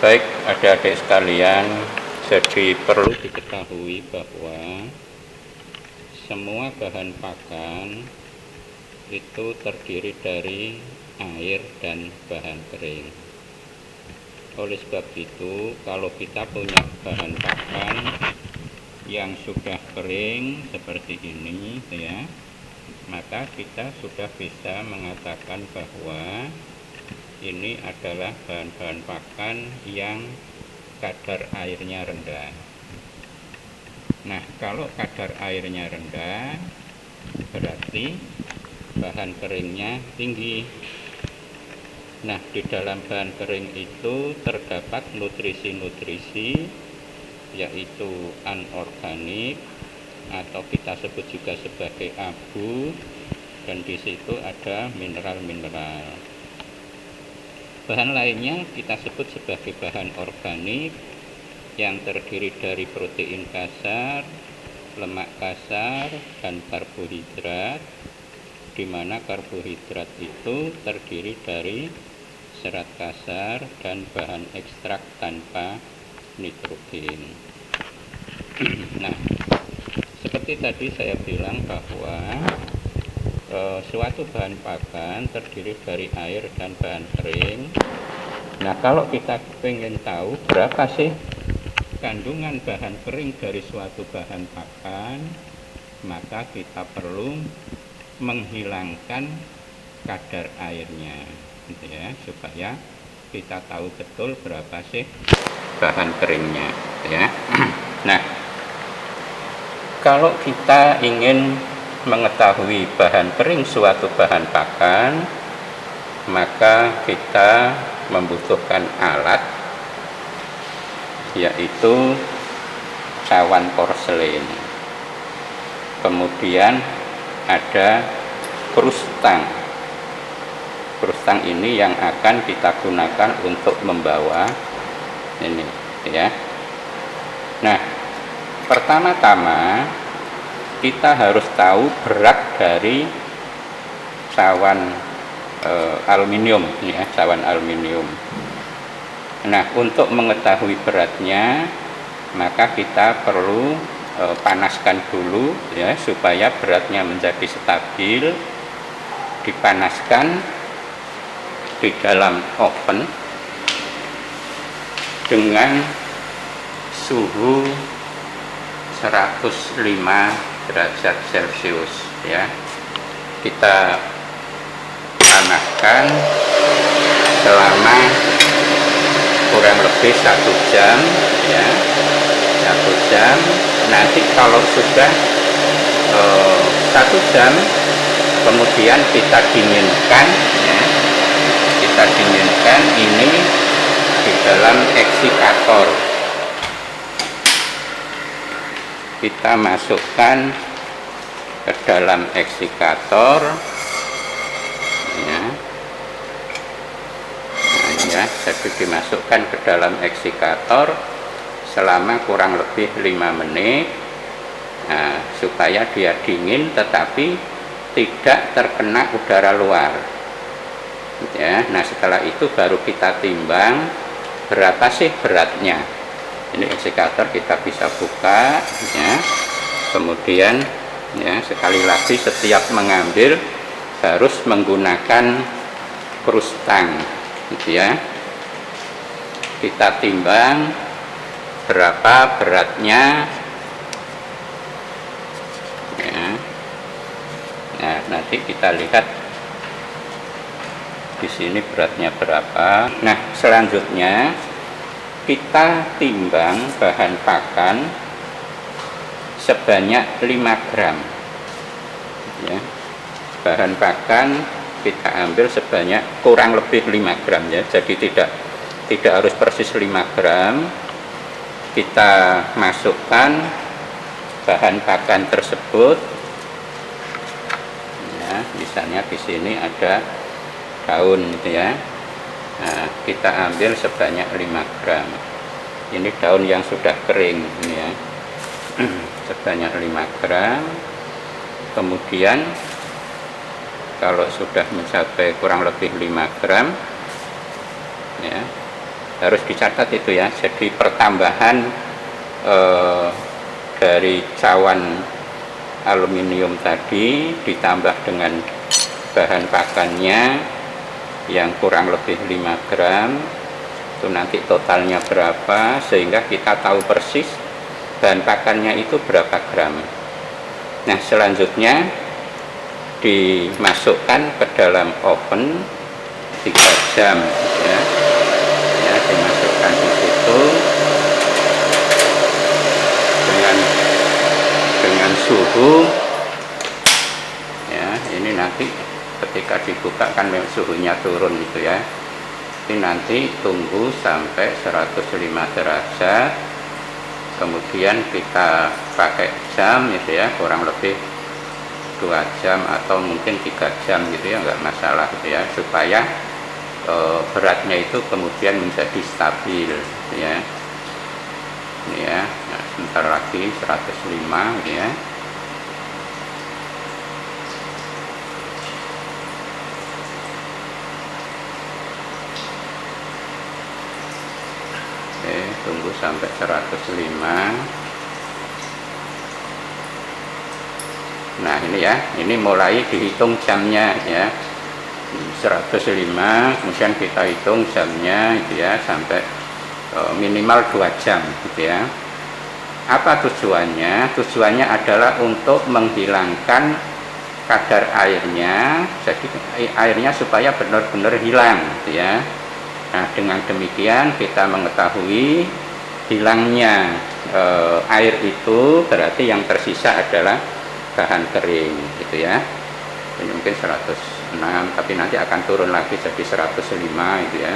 Baik adik-adik sekalian, jadi perlu diketahui bahwa semua bahan pakan itu terdiri dari air dan bahan kering. Oleh sebab itu, kalau kita punya bahan pakan yang sudah kering seperti ini ya, maka kita sudah bisa mengatakan bahwa ini adalah bahan-bahan pakan yang kadar airnya rendah. Nah, kalau kadar airnya rendah, berarti bahan keringnya tinggi. Nah, di dalam bahan kering itu terdapat nutrisi-nutrisi, yaitu anorganik atau kita sebut juga sebagai abu, dan di situ ada mineral-mineral. Bahan lainnya kita sebut sebagai bahan organik yang terdiri dari protein kasar, lemak kasar, dan karbohidrat, di mana karbohidrat itu terdiri dari serat kasar dan bahan ekstrak tanpa nitrogen. Nah, seperti tadi saya bilang bahwa suatu bahan pakan terdiri dari air dan bahan kering. Nah, kalau kita ingin tahu berapa sih kandungan bahan kering dari suatu bahan pakan, maka kita perlu menghilangkan kadar airnya, gitu ya, supaya kita tahu betul berapa sih bahan keringnya, gitu ya. Nah, kalau kita ingin mengetahui bahan kering suatu bahan pakan, maka kita membutuhkan alat, yaitu cawan porselin. Kemudian ada krustang. Krustang ini yang akan kita gunakan untuk membawa ini, ya. Nah, pertama-tama kita harus tahu berat dari cawan aluminium, ya, cawan aluminium. Nah, untuk mengetahui beratnya, maka kita perlu panaskan dulu, ya, supaya beratnya menjadi stabil. Dipanaskan di dalam oven dengan suhu 105 derajat Celcius, ya. Kita panaskan selama kurang lebih 1 jam, ya, 1 jam. Nanti kalau sudah 1 jam, kemudian kita dinginkan, ya, kita dinginkan ini di dalam eksikator. Kita masukkan ke dalam eksikator, ya. Nah, ya, jadi dimasukkan ke dalam eksikator selama kurang lebih 5 menit, nah, supaya dia dingin tetapi tidak terkena udara luar, ya. Nah, setelah itu baru kita timbang berapa sih beratnya. Ini eksikator kita bisa buka, ya. Kemudian, ya, sekali lagi setiap mengambil harus menggunakan krustang, gitu ya. Kita timbang berapa beratnya, ya. Nah, nanti kita lihat di sini beratnya berapa. Nah, selanjutnya kita timbang bahan pakan sebanyak 5 gram, ya. Bahan pakan kita ambil sebanyak kurang lebih 5 gram, ya. Jadi tidak harus persis 5 gram. Kita masukkan bahan pakan tersebut, ya. Misalnya di sini ada daun, gitu ya. Nah, kita ambil sebanyak 5 gram. Ini daun yang sudah kering, ini, ya. Sebanyak 5 gram. Kemudian kalau sudah mencapai kurang lebih 5 gram, ya, harus dicatat itu ya. Jadi pertambahan dari cawan aluminium tadi ditambah dengan bahan pakannya yang kurang lebih 5 gram, itu nanti totalnya berapa, sehingga kita tahu persis bahan pakannya itu berapa gram. Nah, selanjutnya dimasukkan ke dalam oven 3 jam ya. Ya, dimasukkan di situ dengan suhu ya. Ini nanti ketika dibuka kan suhunya turun gitu ya. Ini nanti tunggu sampai 105 derajat, kemudian kita pakai jam gitu ya, kurang lebih 2 jam atau mungkin 3 jam gitu ya, nggak masalah gitu ya, supaya beratnya itu kemudian menjadi stabil gitu ya. Ini ya, nah, sebentar lagi 105 gitu ya. Oke, tunggu sampai 105. Nah, ini ya, ini mulai dihitung jamnya ya. 105, kemudian kita hitung jamnya itu ya, sampai minimal 2 jam gitu ya. Apa tujuannya? Tujuannya adalah untuk menghilangkan kadar airnya, jadi airnya supaya benar-benar hilang gitu ya. Nah, dengan demikian kita mengetahui hilangnya air itu berarti yang tersisa adalah bahan kering gitu ya. Ini mungkin 106, tapi nanti akan turun lagi jadi 105 gitu ya.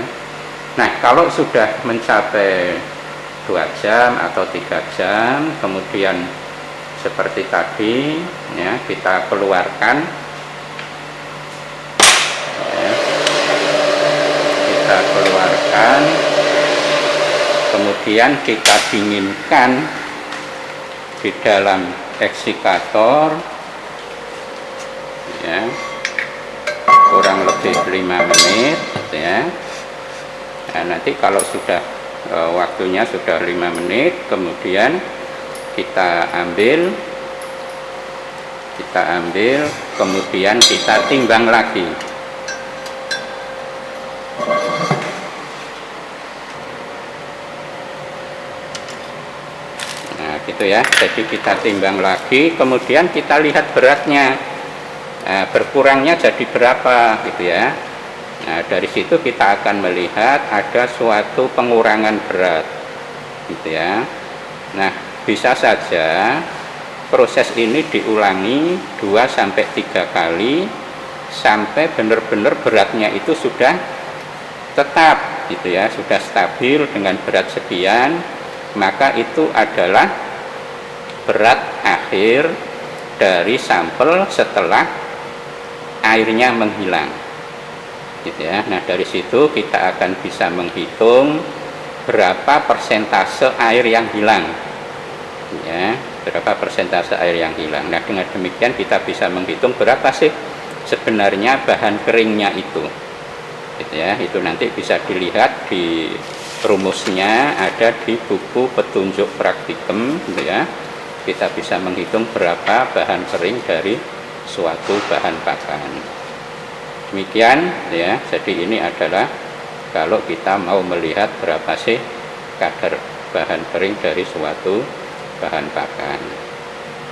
Nah, kalau sudah mencapai 2 jam atau 3 jam, kemudian seperti tadi ya, kita keluarkan ya, kita keluarkan, kemudian kita dinginkan di dalam eksikator ya, kurang lebih 5 menit gitu ya. Nah, nanti kalau sudah waktunya sudah 5 menit, kemudian kita ambil, kemudian kita timbang lagi. Nah, gitu ya. Jadi kita timbang lagi, kemudian kita lihat beratnya. Nah, berkurangnya jadi berapa gitu ya. Nah, dari situ kita akan melihat ada suatu pengurangan berat gitu ya. Nah, bisa saja proses ini diulangi 2-3 kali sampai benar-benar beratnya itu sudah tetap gitu ya, sudah stabil dengan berat sekian, maka itu adalah berat akhir dari sampel setelah airnya menghilang gitu ya. Nah, dari situ kita akan bisa menghitung berapa persentase air yang hilang ya, berapa persentase air yang hilang. Nah, dengan demikian kita bisa menghitung berapa sih sebenarnya bahan keringnya itu gitu ya. Itu nanti bisa dilihat di rumusnya, ada di buku petunjuk praktikum gitu ya. Kita bisa menghitung berapa bahan kering dari suatu bahan pakan. Demikian ya. Jadi ini adalah kalau kita mau melihat berapa sih kadar bahan kering dari suatu bahan pakan.